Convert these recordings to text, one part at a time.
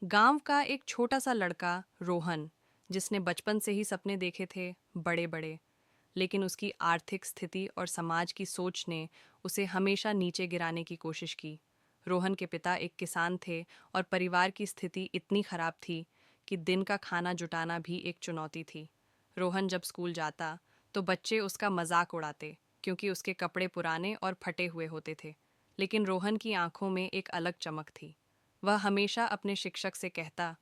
गांव का एक छोटा सा लड़का रोहन, जिसने बचपन से ही सपने देखे थे बड़े बड़े, लेकिन उसकी आर्थिक स्थिति और समाज की सोच ने उसे हमेशा नीचे गिराने की कोशिश की। रोहन के पिता एक किसान थे और परिवार की स्थिति इतनी खराब थी कि दिन का खाना जुटाना भी एक चुनौती थी। रोहन जब स्कूल जाता तो बच्चे उसका मजाक उड़ाते क्योंकि उसके कपड़े पुराने और फटे हुए होते थे, लेकिन रोहन की आंखों में एक अलग चमक थी। वह हमेशा अपने शिक्षक से कहता,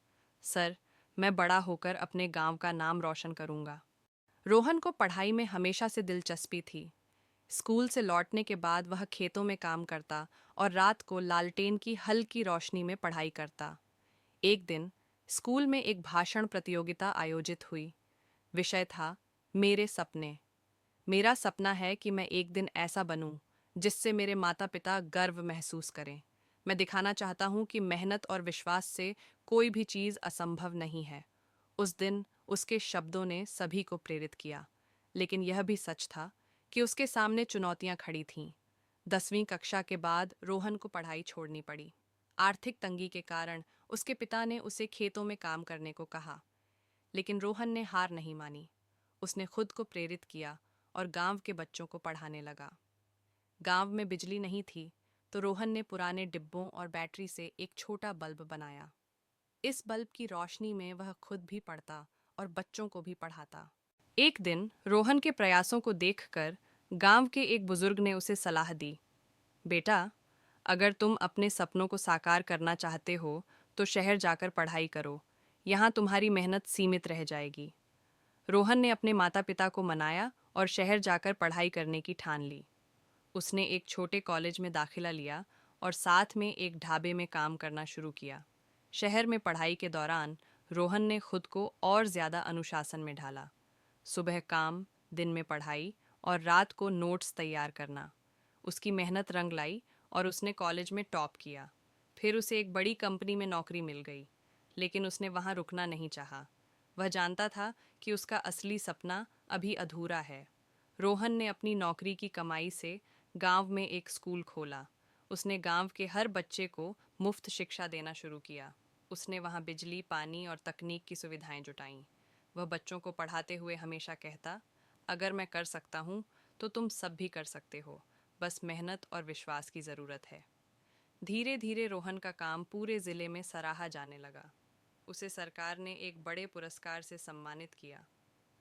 सर, मैं बड़ा होकर अपने गांव का नाम रोशन करूंगा। रोहन को पढ़ाई में हमेशा से दिलचस्पी थी। स्कूल से लौटने के बाद वह खेतों में काम करता और रात को लालटेन की हल्की रोशनी में पढ़ाई करता। एक दिन स्कूल में एक भाषण प्रतियोगिता आयोजित हुई। विषय था मेरे सपने। मेरा सपना है कि मैं एक दिन ऐसा बनूं जिससे मेरे माता पिता गर्व महसूस करें। मैं दिखाना चाहता हूं कि मेहनत और विश्वास से कोई भी चीज़ असंभव नहीं है। उस दिन उसके शब्दों ने सभी को प्रेरित किया, लेकिन यह भी सच था कि उसके सामने चुनौतियां खड़ी थीं। 10वीं कक्षा के बाद रोहन को पढ़ाई छोड़नी पड़ी। आर्थिक तंगी के कारण उसके पिता ने उसे खेतों में काम करने को कहा, लेकिन रोहन ने हार नहीं मानी। उसने खुद को प्रेरित किया और गांव के बच्चों को पढ़ाने लगा। गांव में बिजली नहीं थी, तो रोहन ने पुराने डिब्बों और बैटरी से एक छोटा बल्ब बनाया। इस बल्ब की रोशनी में वह खुद भी पढ़ता और बच्चों को भी पढ़ाता। एक दिन रोहन के प्रयासों को देखकर गांव के एक बुजुर्ग ने उसे सलाह दी, बेटा, अगर तुम अपने सपनों को साकार करना चाहते हो तो शहर जाकर पढ़ाई करो। यहाँ तुम्हारी मेहनत सीमित रह जाएगी। रोहन ने अपने माता पिता को मनाया और शहर जाकर पढ़ाई करने की ठान ली। उसने एक छोटे कॉलेज में दाखिला लिया और साथ में एक ढाबे में काम करना शुरू किया। शहर में पढ़ाई के दौरान रोहन ने खुद को और ज़्यादा अनुशासन में ढाला। सुबह काम, दिन में पढ़ाई और रात को नोट्स तैयार करना। उसकी मेहनत रंग लाई और उसने कॉलेज में टॉप किया। फिर उसे एक बड़ी कंपनी में नौकरी मिल गई, लेकिन उसने वहाँ रुकना नहीं चाहा। वह जानता था कि उसका असली सपना अभी अधूरा है। रोहन ने अपनी नौकरी की कमाई से गांव में एक स्कूल खोला। उसने गांव के हर बच्चे को मुफ्त शिक्षा देना शुरू किया। उसने वहां बिजली, पानी और तकनीक की सुविधाएं जुटाईं। वह बच्चों को पढ़ाते हुए हमेशा कहता, अगर मैं कर सकता हूँ तो तुम सब भी कर सकते हो, बस मेहनत और विश्वास की ज़रूरत है। धीरे धीरे रोहन का काम पूरे ज़िले में सराहा जाने लगा। उसे सरकार ने एक बड़े पुरस्कार से सम्मानित किया।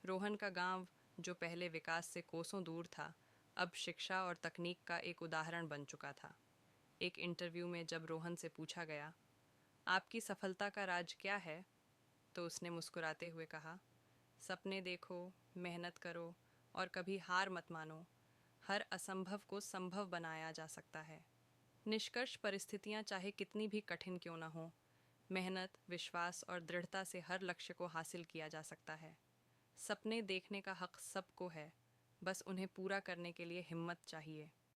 रोहन का गांव, जो पहले विकास से कोसों दूर था, अब शिक्षा और तकनीक का एक उदाहरण बन चुका था। एक इंटरव्यू में जब रोहन से पूछा गया, आपकी सफलता का राज क्या है, तो उसने मुस्कुराते हुए कहा, सपने देखो, मेहनत करो और कभी हार मत मानो। हर असंभव को संभव बनाया जा सकता है। निष्कर्ष, परिस्थितियां चाहे कितनी भी कठिन क्यों न हो, मेहनत, विश्वास और दृढ़ता से हर लक्ष्य को हासिल किया जा सकता है। सपने देखने का हक सबको है, बस उन्हें पूरा करने के लिए हिम्मत चाहिए।